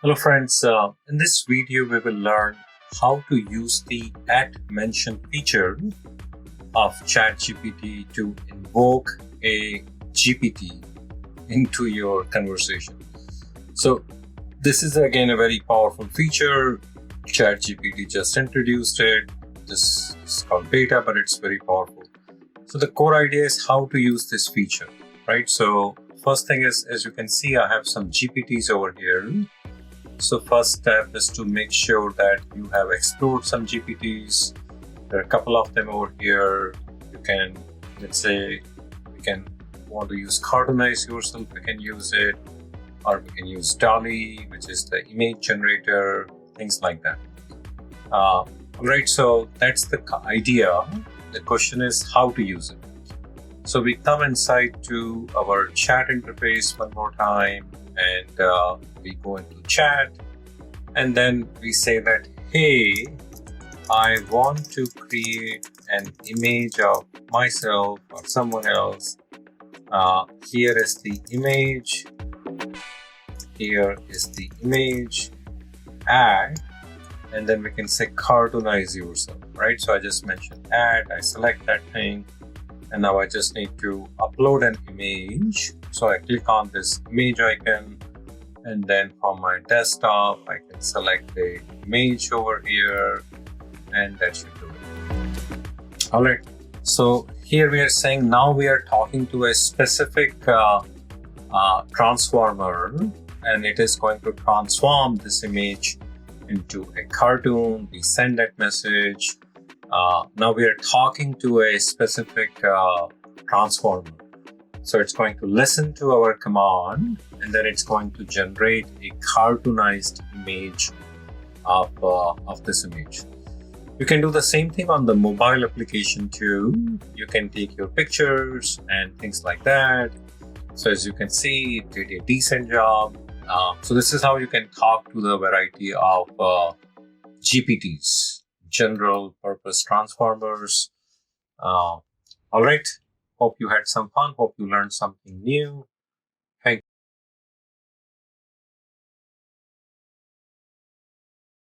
Hello friends, in this video we will learn how to use the @mention feature of ChatGPT to invoke a GPT into your conversation. So this is again a very powerful feature. ChatGPT just introduced it. This is called beta, but it's very powerful. So the core idea is how to use this feature, right? So first thing is, as you can see, I have some GPTs over here. So first step is to make sure that you have explored some GPTs. There are a couple of them over here. You can, let's say, we can want to use cartoonize yourself, we can use it, or we can use DALL-E, which is the image generator, things like that. All right, so that's the idea. The question is how to use it. So we come inside to our chat interface one more time, and we go into chat, and then we say that, hey, I want to create an image of myself or someone else. Here is the image. Here is the image. Add. And then we can say cartoonize yourself, right? So I just mentioned add. I select that thing. And now I just need to upload an image. So I click on this image icon, and then from my desktop, I can select the image over here, and that should do it. All right. So here we are saying now we are talking to a specific transformer, and it is going to transform this image into a cartoon. We send that message. Now we are talking to a specific transformer. So it's going to listen to our command, and then it's going to generate a cartoonized image of this image. You can do the same thing on the mobile application too. You can take your pictures and things like that. So as you can see, it did a decent job. So this is how you can talk to the variety of GPTs, general purpose transformers. All right. Hope you had some fun. Hope you learned something new.